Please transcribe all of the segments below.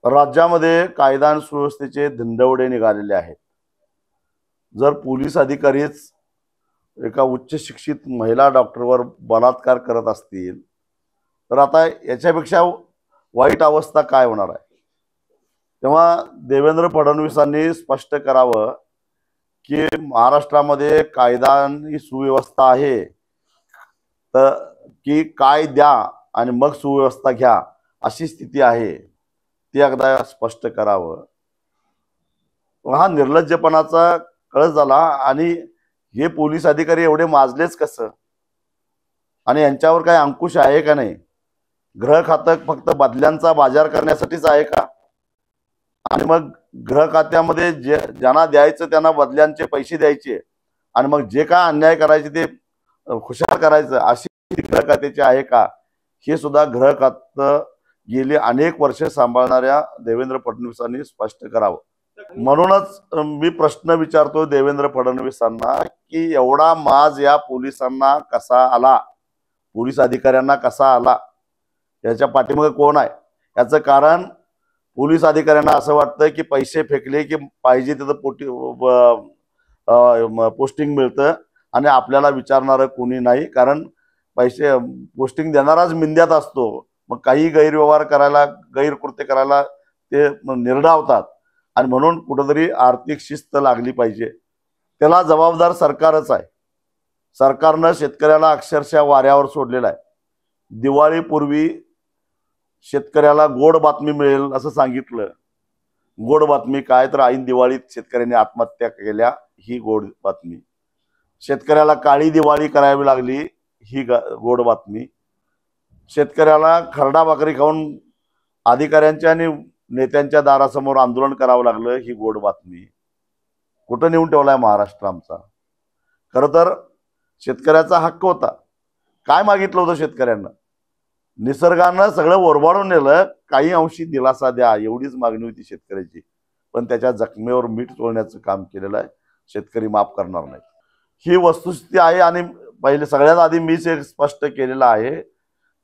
राज्यामध्ये कायदा आणि सुव्यवस्थेचे धिंडवडे निघालेले आहेत। जर पोलीस अधिकारीच एका उच्च शिक्षित महिला डॉक्टरवर बलात्कार करत असतील तर आता याच्यापेक्षा वाईट अवस्था काय होणार आहे। तेव्हा देवेंद्र फडणवीसांनी स्पष्ट करावं की महाराष्ट्रामध्ये कायदा आणि सुव्यवस्था आहे, तर की काय द्या आणि मग सुव्यवस्था घ्या अशी स्थिती आहे, ती एकदा स्पष्ट करावं। हा निर्लज्जपणाचा कळस झाला। आणि हे पोलीस अधिकारी एवढे माजलेच कसं, आणि यांच्यावर काय अंकुश आहे का नाही? गृह खातं फक्त बदल्यांचा बाजार करण्यासाठीच आहे का? आणि मग गृह खात्यामध्ये ज्यांना द्यायचं त्यांना बदल्यांचे पैसे द्यायचे आणि मग जे काय अन्याय करायचे ते खुशाल करायचं, अशी गृह खात्याची आहे का? हे सुद्धा गृह खातं गेली अनेक वर्षे सांभाळणाऱ्या देवेंद्र फडणवीसांनी स्पष्ट करावं। म्हणूनच मी प्रश्न विचारतो देवेंद्र फडणवीसांना की एवढा माज या पोलिसांना कसा आला, पोलीस अधिकाऱ्यांना कसा आला, याच्या पाठीमागे कोण आहे? याचं कारण पोलीस अधिकाऱ्यांना असं वाटतं की पैसे फेकले की पाहिजे तिथं पोस्टिंग मिळतं आणि आपल्याला विचारणारं कोणी नाही, कारण पैसे पोस्टिंग देणाराच मिंद्यात असतो। मग काही गैरव्यवहार करायला, गैरकृत्य करायला ते निर्डावतात आणि म्हणून कुठेतरी आर्थिक शिस्त लागली पाहिजे। त्याला जबाबदार सरकारच आहे। सरकारनं शेतकऱ्याला अक्षरशः वाऱ्यावर सोडलेला आहे। दिवाळीपूर्वी शेतकऱ्याला गोड बातमी मिळेल असं सांगितलं। गोड बातमी काय तर ऐन दिवाळीत शेतकऱ्यांनी आत्महत्या केल्या, ही गोड बातमी। शेतकऱ्याला काळी दिवाळी करावी लागली, ही गोड बातमी। शेतकऱ्याला खरडा भाकरी खाऊन अधिकाऱ्यांच्या आणि नेत्यांच्या दारासमोर आंदोलन करावं लागलं, ही गोड बातमी। कुठं नेऊन ठेवलाय महाराष्ट्र आमचा? खरं तर शेतकऱ्याचा हक्क होता। काय मागितलं होतं शेतकऱ्यांना? निसर्गानं सगळं ओरबाडून नेलं, काही अंशी दिलासा द्या, एवढीच मागणी होती शेतकऱ्याची। पण त्याच्या जखमेवर मीठ चोळण्याचं काम केलेलं आहे। शेतकरी माफ करणार नाही, ही वस्तुस्थिती आहे। आणि पहिले सगळ्यात आधी मीच एक स्पष्ट केलेलं आहे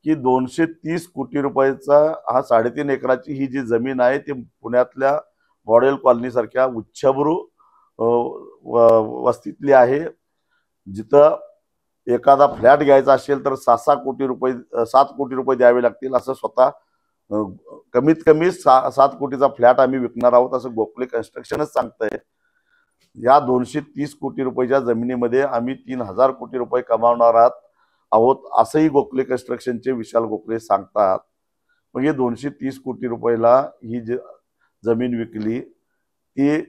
की 230 कोटी रुपयाचा हा 3.5 एकराची ही जी जमीन आहे ती पुण्यातल्या मॉडेल कॉलनी सारख्या उच्चभ्रू वस्तीतली आहे, जिथं एखादा फ्लॅट घ्यायचा असेल तर 7 कोटी रुपये द्यावे लागतील, असं स्वतः कमीत कमी 7 कोटीचा फ्लॅट आम्ही विकणार आहोत असं गोखले कन्स्ट्रक्शनच सांगतंय। या 230 कोटी रुपयाच्या जमिनीमध्ये आम्ही 3000 कोटी रुपये कमावणार आहोत असंही गोखले कन्स्ट्रक्शनचे विशाल गोखले सांगतात। मग हे 230 कोटी रुपयाला ही जमीन विकली, ती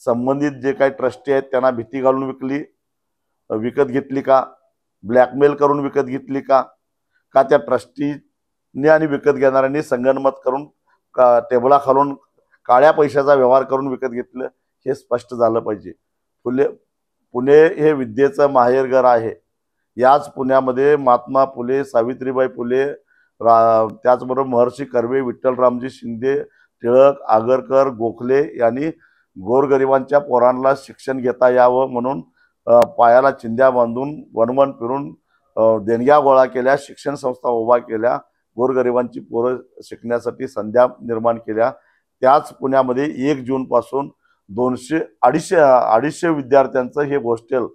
संबंधित जे काही ट्रस्टी आहेत त्यांना भीती घालून विकत घेतली का? ब्लॅकमेल करून विकत घेतली का? का त्या ट्रस्टीने आणि विकत घेणाऱ्यांनी संगनमत करून टेबला खालून काळ्या पैशाचा व्यवहार करून विकत घेतलं? हे स्पष्ट झालं पाहिजे। पुणे हे विद्येचं माहेरघर आहे। याच पुण्यामध्ये महात्मा फुले, सावित्रीबाई फुले, त्याचबरोबर महर्षी कर्वे, विठ्ठलरामजी शिंदे, टिळक, आगरकर, गोखले यांनी गोरगरिबांच्या पोरांना शिक्षण घेता यावं म्हणून पायाला चिंध्या बांधून वनवन फिरून देणग्या गोळा केल्या, शिक्षण संस्था उभा केल्या, गोरगरिबांची पोरं शिकण्यासाठी संध्या निर्माण केल्या। त्याच पुण्यामध्ये 1 जून पासून 200-250 विद्यार्थ्यांचं हे हॉस्टेल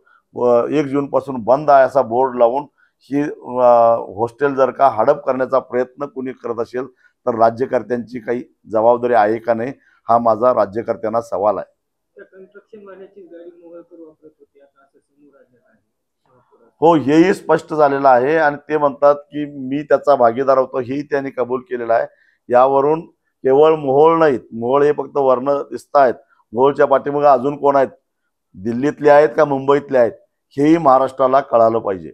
1 जून पासून बंद आहे असा बोर्ड लावून ही हॉस्टेल जर का हडप करण्याचा प्रयत्न कोणी करत असेल तर राज्यकर्त्यांची काही जबाबदारी आहे का नाही, हा माझा राज्यकर्त्यांना सवाल आहे। हो, हेही स्पष्ट झालेलं आहे आणि ते म्हणतात की मी त्याचा भागीदार होतो, हेही त्यांनी कबूल केलेलं आहे। यावरून केवळ मोहोळ नाहीत, मोहोळ हे फक्त वर्ण दिसत आहेत, मोहोळच्या पाठीमागे अजून कोण आहेत, दिल्लीतले आहेत का मुंबईतले आहेत, हेही महाराष्ट्राला कळालं पाहिजे।